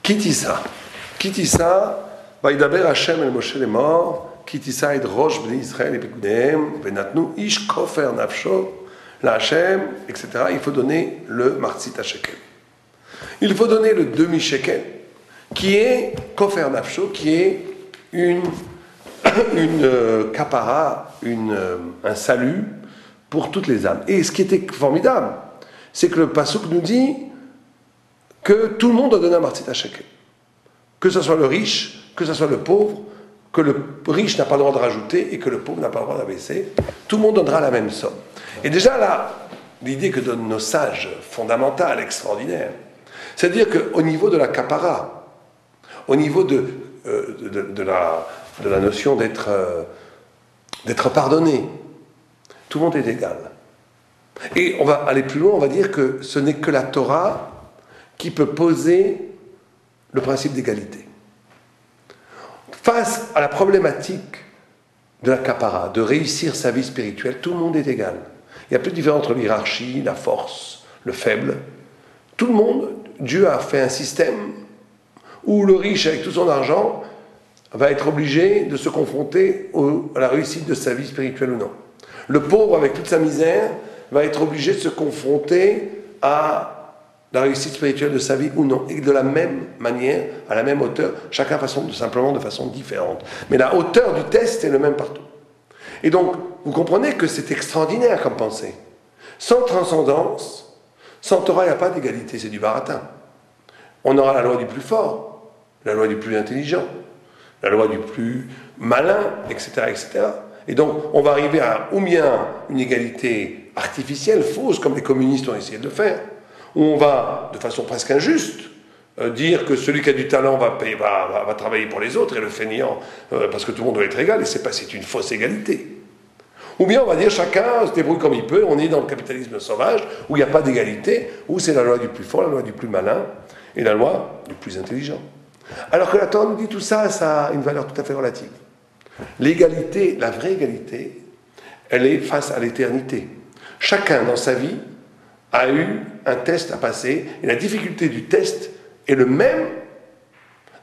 Kitissa. Kitissa, Vaïdaber Hashem el Moshe les morts, Kitissa et Rosh b'nei Israël et Pekudem, Venatnu ish kofer nafsho, la Hashem, etc. Il faut donner le martzit à shekel. Il faut donner le demi-shekel, qui est kofer nafsho, qui est une kapara, un salut pour toutes les âmes. Et ce qui était formidable, c'est que le pasuk nous dit que tout le monde doit donner un martzit à shekel. Que ce soit le riche, que ce soit le pauvre, que le riche n'a pas le droit de rajouter et que le pauvre n'a pas le droit d'abaisser. Tout le monde donnera la même somme. Et déjà là, l'idée que donnent nos sages, fondamentale, extraordinaire, c'est-à-dire qu'au niveau de la kapara, au niveau de la notion d'être pardonné, tout le monde est égal. Et on va aller plus loin, on va dire que ce n'est que la Torah qui peut poser le principe d'égalité. Face à la problématique de la kapara, de réussir sa vie spirituelle, tout le monde est égal. Il n'y a plus de différence entre l'hierarchie, la force, le faible. Tout le monde, Dieu a fait un système où le riche, avec tout son argent, va être obligé de se confronter à la réussite de sa vie spirituelle ou non. Le pauvre, avec toute sa misère, va être obligé de se confronter à la réussite spirituelle de sa vie ou non. Et de la même manière, à la même hauteur, chacun simplement de façon différente. Mais la hauteur du test est le même partout. Et donc, vous comprenez que c'est extraordinaire comme pensée. Sans transcendance, sans Torah, il n'y a pas d'égalité, c'est du baratin. On aura la loi du plus fort, la loi du plus intelligent, la loi du plus malin, etc., etc. Et donc, on va arriver à ou bien une égalité artificielle, fausse, comme les communistes ont essayé de le faire, où on va, de façon presque injuste, dire que celui qui a du talent va travailler pour les autres et le fainéant, parce que tout le monde doit être égal, et c'est une fausse égalité. Ou bien on va dire chacun se débrouille comme il peut, on est dans le capitalisme sauvage, où il n'y a pas d'égalité, où c'est la loi du plus fort, la loi du plus malin, et la loi du plus intelligent. Alors que la Torah nous dit tout ça, ça a une valeur tout à fait relative. L'égalité, la vraie égalité, elle est face à l'éternité. Chacun dans sa vie a eu un test à passer, et la difficulté du test est le même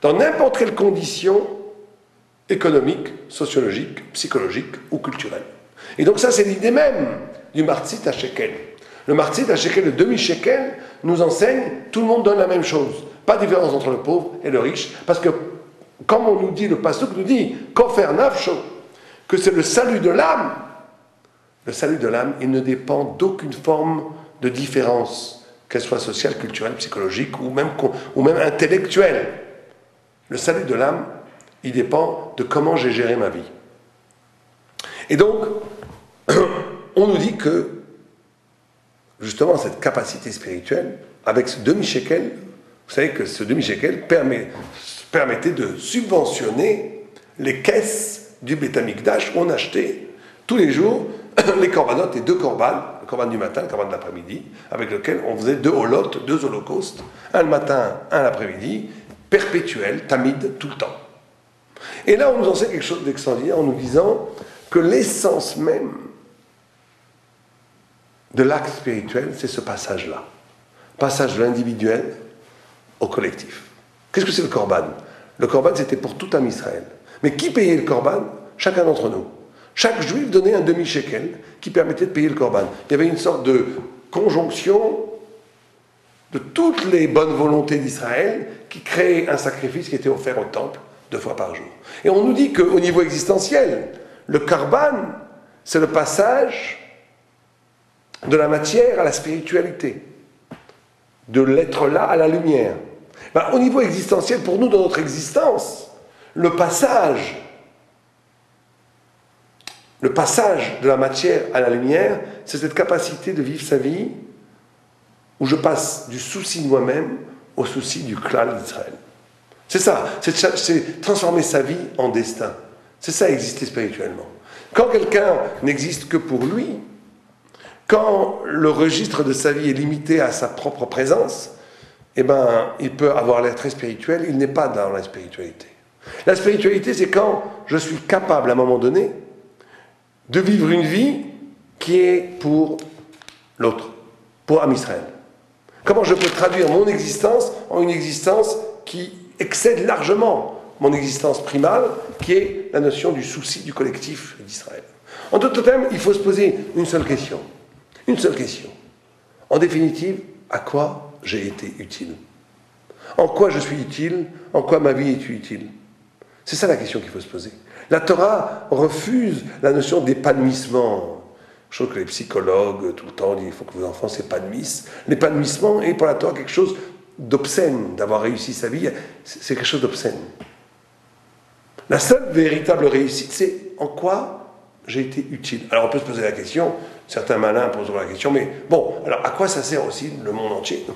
dans n'importe quelle condition économique, sociologique, psychologique ou culturelle. Et donc ça, c'est l'idée même du martzit à shekel. Le martzit à shekel, le demi-shekel, nous enseigne, tout le monde donne la même chose. Pas de différence entre le pauvre et le riche, parce que, comme on nous dit, le pasuk nous dit, kofer nafsho, que c'est le salut de l'âme. Le salut de l'âme, il ne dépend d'aucune forme de différence, qu'elle soit sociale, culturelle, psychologique ou même intellectuelle. Le salut de l'âme, il dépend de comment j'ai géré ma vie. Et donc, on nous dit que, justement, cette capacité spirituelle, avec ce demi-shekel, vous savez que ce demi-shekel permettait de subventionner les caisses du Beth Amikdash où on achetait tous les jours les corbanotes et 2 corbanes, le corban du matin, le corban de l'après-midi, avec lequel on faisait 2 holotes, 2 holocaustes, un le matin, un l'après-midi, perpétuel, tamide, tout le temps. Et là, on nous enseigne quelque chose d'extraordinaire en nous disant que l'essence même de l'acte spirituel, c'est ce passage-là. Passage de l'individuel au collectif. Qu'est-ce que c'est le corban? Le corban, c'était pour tout âme Israël. Mais qui payait le corban? Chacun d'entre nous. Chaque juif donnait un demi-shekel qui permettait de payer le corban. Il y avait une sorte de conjonction de toutes les bonnes volontés d'Israël qui créait un sacrifice qui était offert au temple 2 fois par jour. Et on nous dit qu'au niveau existentiel, le corban, c'est le passage de la matière à la spiritualité, de l'être là à la lumière. Au niveau existentiel, pour nous, dans notre existence, le passage de la matière à la lumière, c'est cette capacité de vivre sa vie où je passe du souci de moi-même au souci du clan d'Israël. C'est ça, c'est transformer sa vie en destin. C'est ça, exister spirituellement. Quand quelqu'un n'existe que pour lui, quand le registre de sa vie est limité à sa propre présence, il peut avoir l'air très spirituel, il n'est pas dans la spiritualité. La spiritualité, c'est quand je suis capable, à un moment donné, de vivre une vie qui est pour l'autre, pour Am Israël. Comment je peux traduire mon existence en une existence qui excède largement mon existence primale, qui est la notion du souci du collectif d'Israël. En d'autres termes, il faut se poser une seule question. Une seule question. En définitive, à quoi j'ai été utile? En quoi je suis utile? En quoi ma vie est utile? C'est ça la question qu'il faut se poser. La Torah refuse la notion d'épanouissement. Chose que les psychologues, tout le temps, disent il faut que vos enfants s'épanouissent. L'épanouissement est pour la Torah quelque chose d'obscène. D'avoir réussi sa vie, c'est quelque chose d'obscène. La seule véritable réussite, c'est en quoi j'ai été utile. Alors on peut se poser la question, certains malins poseront la question, mais bon, alors à quoi ça sert aussi le monde entier?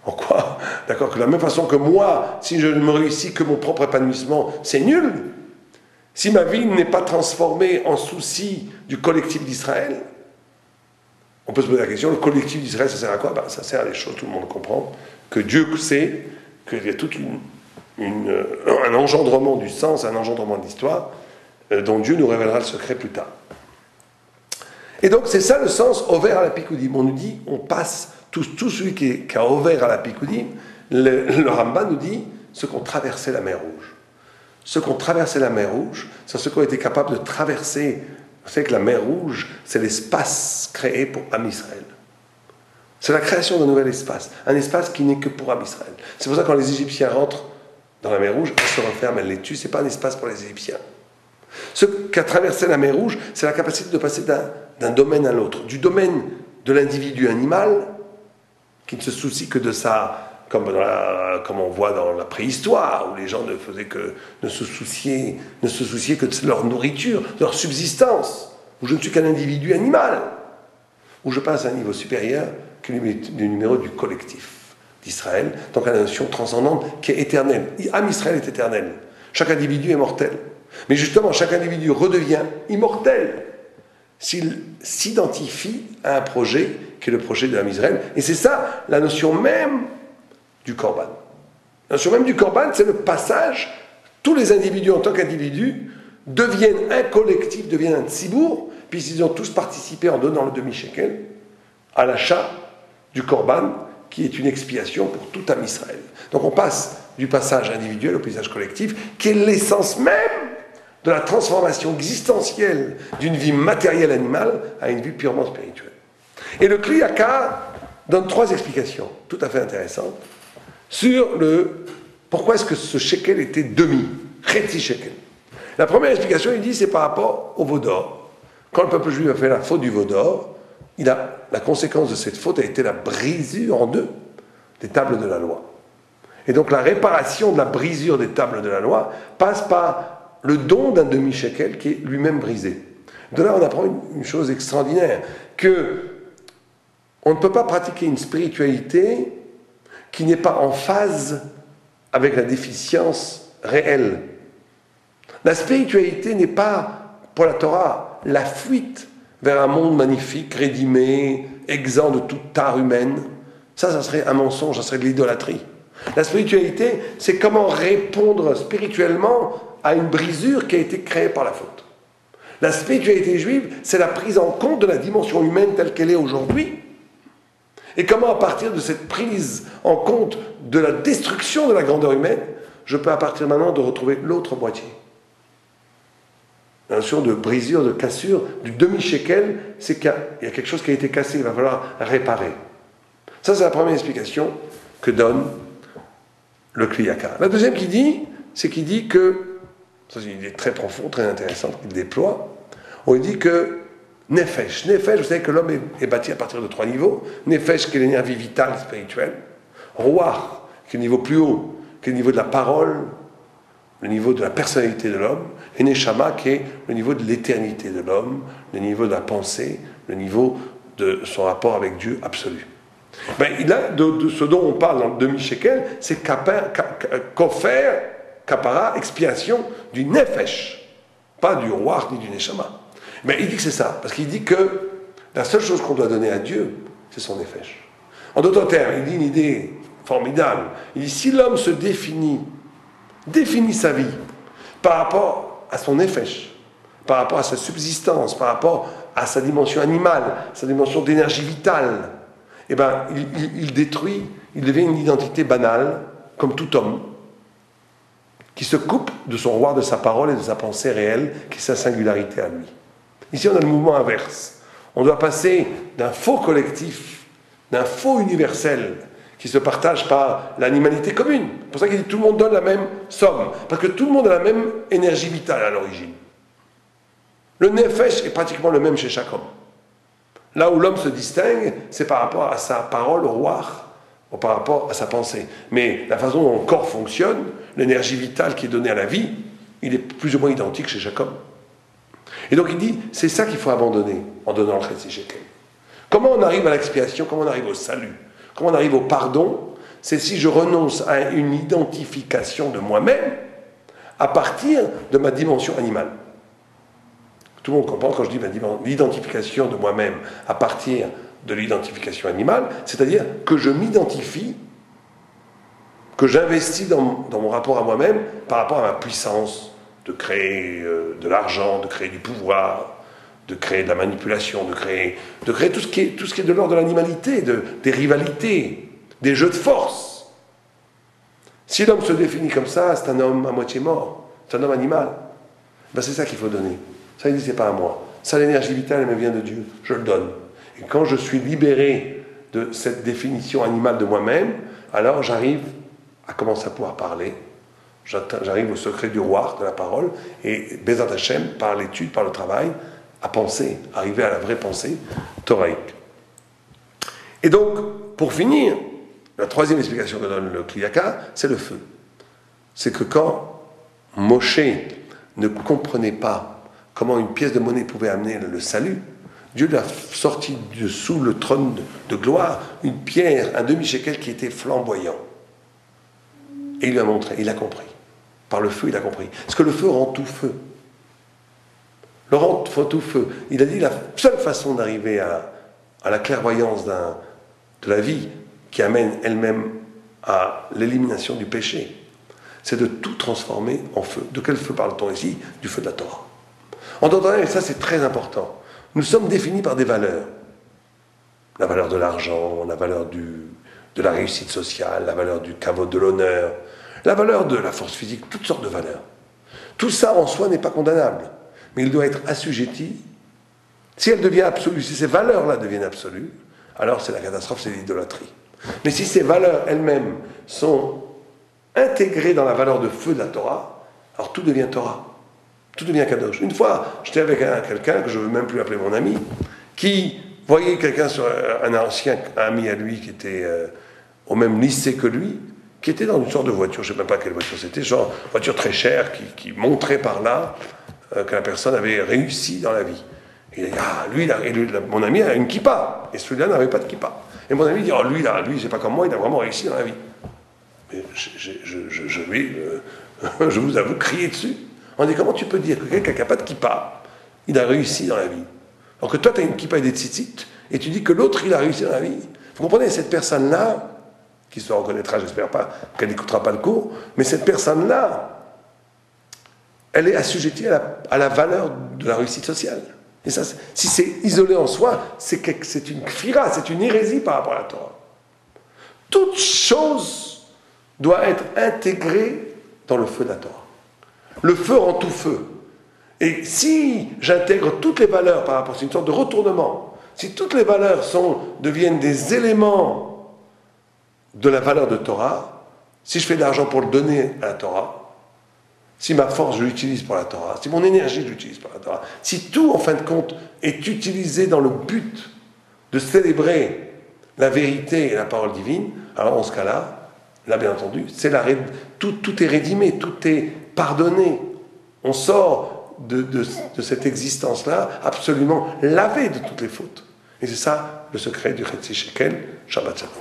En quoi? D'accord, que de la même façon que moi, si je ne me réussis que mon propre épanouissement, c'est nul. Si ma vie n'est pas transformée en souci du collectif d'Israël, on peut se poser la question, le collectif d'Israël, ça sert à quoi? Ça sert à des choses, tout le monde comprend, que Dieu sait, qu'il y a tout un engendrement du sens, un engendrement de l'histoire, dont Dieu nous révélera le secret plus tard. Et donc c'est ça le sens ouvert à la Pikoudim. On nous dit, on passe, tout celui qui a ouvert à la Pikoudim, le Rambam nous dit, ceux qui ont traversé la mer Rouge. Ceux qui ont traversé la mer Rouge, c'est ceux qui ont été capables de traverser. Vous savez que la mer Rouge, c'est l'espace créé pour Am Israël. C'est la création d'un nouvel espace. Un espace qui n'est que pour Am Israël. C'est pour ça que quand les Égyptiens rentrent dans la mer Rouge, elles se referment, elles les tuent. Ce n'est pas un espace pour les Égyptiens. Ce qui a traversé la mer Rouge, c'est la capacité de passer d'un domaine à l'autre. Du domaine de l'individu animal, qui ne se soucie que de ça, comme on voit dans la préhistoire, où les gens ne se souciaient que de leur nourriture, de leur subsistance, où je ne suis qu'un individu animal, où je passe à un niveau supérieur, qui est le numéro du collectif d'Israël, donc à la notion transcendante qui est éternelle. Am Israël est éternel. Chaque individu est mortel. Mais justement, chaque individu redevient immortel s'il s'identifie à un projet qui est le projet de Am Israël. Et c'est ça la notion même du Korban. La notion même du Korban, c'est le passage, tous les individus en tant qu'individus deviennent un collectif, deviennent un tzibour, puisqu'ils ont tous participé en donnant le demi-shekel à l'achat du Korban, qui est une expiation pour tout Am Israël. Donc on passe du passage individuel au passage collectif, qui est l'essence même de la transformation existentielle d'une vie matérielle animale à une vie purement spirituelle. Et le Kli Yakar donne 3 explications tout à fait intéressantes sur pourquoi est-ce que ce shekel était demi, chetzi shekel. La première explication, il dit, c'est par rapport au veau d'or. Quand le peuple juif a fait la faute du veau d'or, la conséquence de cette faute a été la brisure en 2 des tables de la loi. Et donc la réparation de la brisure des tables de la loi passe par le don d'un demi-shekel qui est lui-même brisé. De là, on apprend une chose extraordinaire, que on ne peut pas pratiquer une spiritualité qui n'est pas en phase avec la déficience réelle. La spiritualité n'est pas, pour la Torah, la fuite vers un monde magnifique, rédimé, exempt de toute tare humaine. Ça serait un mensonge, ça serait de l'idolâtrie. La spiritualité, c'est comment répondre spirituellement à une brisure qui a été créée par la faute. La spiritualité juive, c'est la prise en compte de la dimension humaine telle qu'elle est aujourd'hui. Et comment, à partir de cette prise en compte de la destruction de la grandeur humaine, je peux à partir maintenant de retrouver l'autre moitié. La notion de brisure, de cassure, du demi-shekel, c'est qu'il y a quelque chose qui a été cassé, il va falloir réparer. Ça, c'est la première explication que donne le Kli Yakar. La deuxième c'est qu'il dit que, ça c'est une idée très profonde, très intéressante, qu'il déploie, on dit que Nefesh, vous savez que l'homme est bâti à partir de 3 niveaux. Nefesh, qui est l'énergie vitale, spirituelle. Ruach, qui est le niveau plus haut, qui est le niveau de la parole, le niveau de la personnalité de l'homme. Et Neshama, qui est le niveau de l'éternité de l'homme, le niveau de la pensée, le niveau de son rapport avec Dieu absolu. De ce dont on parle dans le demi-shekel, c'est kofer, kapara, expiation du Nefesh, pas du Ruach ni du Neshama. Mais il dit que c'est ça, parce qu'il dit que la seule chose qu'on doit donner à Dieu, c'est son nefesh. En d'autres termes, il dit une idée formidable. Il dit, si l'homme se définit sa vie par rapport à son nefesh, par rapport à sa subsistance, par rapport à sa dimension animale, sa dimension d'énergie vitale, il détruit, il devient une identité banale, comme tout homme, qui se coupe de son roi, de sa parole et de sa pensée réelle, qui est sa singularité à lui. Ici, on a le mouvement inverse. On doit passer d'un faux collectif, d'un faux universel, qui se partage par l'animalité commune. C'est pour ça qu'il dit que tout le monde donne la même somme, parce que tout le monde a la même énergie vitale à l'origine. Le nefesh est pratiquement le même chez chaque homme. Là où l'homme se distingue, c'est par rapport à sa parole, au roi, ou par rapport à sa pensée. Mais la façon dont le corps fonctionne, l'énergie vitale qui est donnée à la vie, il est plus ou moins identique chez chaque homme. Et donc il dit, c'est ça qu'il faut abandonner en donnant le Chetzi Shekel. Comment on arrive à l'expiation, comment on arrive au salut, comment on arrive au pardon, c'est si je renonce à une identification de moi-même à partir de ma dimension animale. Tout le monde comprend quand je dis l'identification de moi-même à partir de l'identification animale, c'est-à-dire que je m'identifie, que j'investis dans mon rapport à moi-même par rapport à ma puissance de créer de l'argent, de créer du pouvoir, de créer de la manipulation, de créer tout ce qui est de l'ordre de l'animalité, des rivalités, des jeux de force. Si l'homme se définit comme ça, c'est un homme à moitié mort, c'est un homme animal. Ben c'est ça qu'il faut donner. Ça, il dit, c'est pas à moi. Ça, l'énergie vitale, elle me vient de Dieu. Je le donne. Et quand je suis libéré de cette définition animale de moi-même, alors j'arrive à commencer à pouvoir parler. J'arrive au secret du roi, de la parole, et Bezat Hashem, par l'étude, par le travail, à penser, arriver à la vraie pensée thoraïque. Et donc, pour finir, la troisième explication que donne le Kliyaka, c'est le feu. C'est que quand Moshe ne comprenait pas comment une pièce de monnaie pouvait amener le salut, Dieu lui a sorti de sous le trône de gloire une pierre, un demi-shekel qui était flamboyant. Et il lui a montré, il a compris. Par le feu, il a compris. Parce que le feu rend tout feu. Le rend tout feu. Il a dit la seule façon d'arriver à la clairvoyance de la vie qui amène elle-même à l'élimination du péché, c'est de tout transformer en feu. De quel feu parle-t-on ici? Du feu de la Torah. En d'autres termes, et ça c'est très important, nous sommes définis par des valeurs. La valeur de l'argent, la valeur de la réussite sociale, la valeur du kavod, de l'honneur, la valeur de la force physique, toutes sortes de valeurs. Tout ça en soi n'est pas condamnable, mais il doit être assujetti. Si elle devient absolue, si ces valeurs-là deviennent absolues, alors c'est la catastrophe, c'est l'idolâtrie. Mais si ces valeurs elles-mêmes sont intégrées dans la valeur de feu de la Torah, alors tout devient Torah. Tout devient kadosh. Une fois, j'étais avec quelqu'un que je ne veux même plus appeler mon ami, qui voyait quelqu'un, un ancien ami à lui qui était au même lycée que lui, qui était dans une sorte de voiture, je ne sais même pas quelle voiture c'était, genre une voiture très chère qui montrait par là que la personne avait réussi dans la vie. Et il dit, ah, mon ami a une kippa, et celui-là n'avait pas de kippa. Et mon ami dit, oh, lui, c'est pas comme moi, il a vraiment réussi dans la vie. Mais je vous avoue, crier dessus. On dit, comment tu peux dire que quelqu'un qui n'a pas de kippa, il a réussi dans la vie? Alors que toi, tu as une kippa et des tzitzit, et tu dis que l'autre, il a réussi dans la vie. Vous comprenez, cette personne-là, qui se reconnaîtra, j'espère pas, qu'elle n'écoutera pas le cours, mais cette personne-là, elle est assujettie à la valeur de la réussite sociale. Et ça, si c'est isolé en soi, c'est une kfira, c'est une hérésie par rapport à la Torah. Toute chose doit être intégrée dans le feu de la Torah. Le feu rend tout feu. Et si j'intègre toutes les valeurs par rapport, c'est une sorte de retournement, si toutes les valeurs deviennent des éléments de la valeur de Torah, si je fais de l'argent pour le donner à la Torah, si ma force je l'utilise pour la Torah, si mon énergie je l'utilise pour la Torah, si tout en fin de compte est utilisé dans le but de célébrer la vérité et la parole divine, alors en ce cas-là, là bien entendu, tout est rédimé, tout est pardonné. On sort de cette existence-là absolument lavé de toutes les fautes. Et c'est ça le secret du Chetzi Shekel. Shabbat Shalom.